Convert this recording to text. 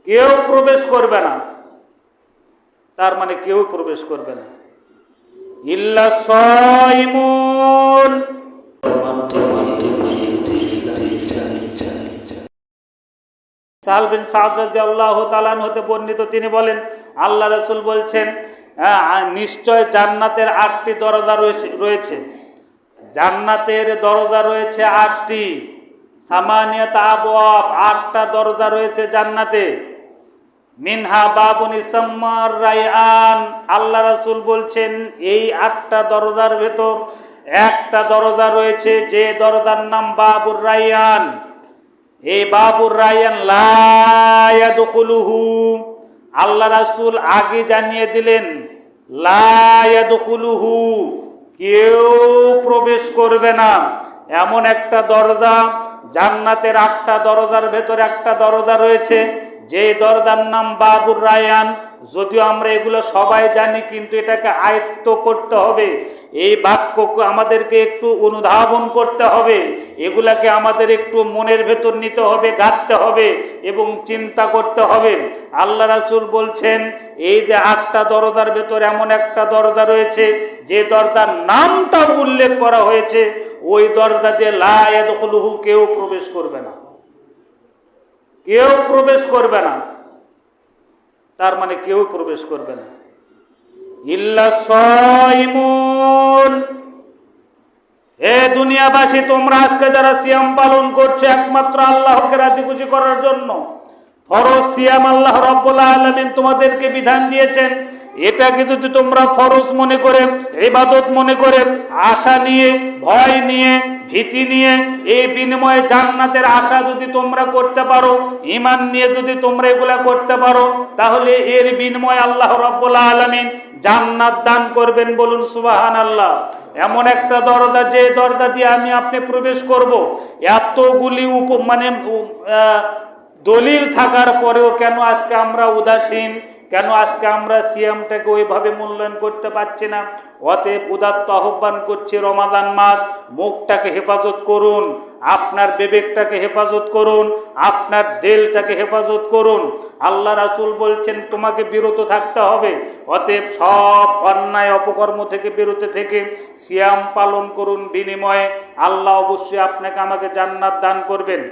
কেউ প্রবেশ করবে না। তার মানে কেউ প্রবেশ করবে না, ইল্লা সাইমুন। সাহাল বিন সাদ রাদিয়াল্লাহু তাআলা আনহু হতে বর্ণিত, তিনি বলেন আল্লাহ রাসূল বলছেন, নিশ্চয় জান্নাতের 8টি দরজা রয়েছে। জান্নাতের দরজা রয়েছে 8টি। সামানিয়াত আবওয়াব, 8টা দরজা রয়েছে জান্নাতে। মিনহা বাবুন ইসাম্মার রায়্যান, আল্লাহ রাসূল বলছেন এই 8টা দরজার ভেতর একটা দরজা রয়েছে যে দরজার নাম বাবুর রায়্যান। এই বাবুর রায়্যান লা ইয়াদখুলুহু, আল্লাহ রাসূল আগে জানিয়ে দিলেন লা ইয়াদখুলুহু, কেউ প্রবেশ করবে না। এমন একটা দরজা, জান্নাতের 8টা দরজার ভেতরে একটা দরজা রয়েছে যে দরজার নাম বাবুর রায়্যান। যদিও আমরা এগুলো সবাই জানি, কিন্তু এটাকে আয়ত্ত করতে হবে। এই বাক্যকে আমাদেরকে একটু অনুধাবন করতে হবে, এগুলাকে আমাদের একটু মনের ভেতর নিতে হবে, গাঁথতে হবে এবং চিন্তা করতে হবে। আল্লাহ রাসূল বলছেন এই যে 8টা দরজার ভেতর এমন একটা দরজা রয়েছে যে দরজার নামটাও উল্লেখ করা হয়েছে, ওই দরজা দিয়ে লা ইয়াদখুলুহু, কেউ প্রবেশ করবে না, কেউ প্রবেশ করবে না। তার মানে কেউ প্রবেশ করবে না, ইল্লা সাইমুন। হে দুনিয়াবাসী, তোমরা আজকে যারা সিয়াম পালন করছো একমাত্র আল্লাহকে রাজি খুশি করার জন্য, ফরজ সিয়াম আল্লাহ রাব্বুল আলামিন তোমাদেরকে বিধান দিয়েছেন। এটাকে যদি তোমরা ফরজ মনে করে, ইবাদত মনে করে, আশা নিয়ে, ভয় নিয়ে, ভীতি নিয়ে, এই বিনিময়ে জান্নাতের আশা যদি তোমরা করতে পারো, ঈমান নিয়ে যদি তোমরা এগুলা করতে পারো, তাহলে এর বিনিময়ে আল্লাহ রাব্বুল আলামিন জান্নাত দান করবেন। বলুন সুবহানাল্লাহ। এমন একটা দরজা যে দরজা দিয়ে আমি আপনি প্রবেশ করব। এতগুলি দলিল থাকার পরেও কেন আজকে আমরা উদাসীন, কেন আজকে আমরা সিয়ামটাকে ওইভাবে মূল্যায়ন করতে পারছি না? অতএব উদাত্ত আহ্বান করছি, রমাদান মাস, মুখটাকে হেফাজত করুন, আপনার বিবেকটাকে হেফাজত করুন, আপনার দিলটাকে হেফাজত করুন। আল্লাহ রাসূল বলছেন তোমাকে বিরত থাকতে হবে। অতএব সব অন্যায় অপকর্ম থেকে বিরত থেকে সিয়াম পালন করুন, বিনিময়ে আল্লাহ অবশ্যই আপনাকে আমাকে জান্নাত দান করবেন।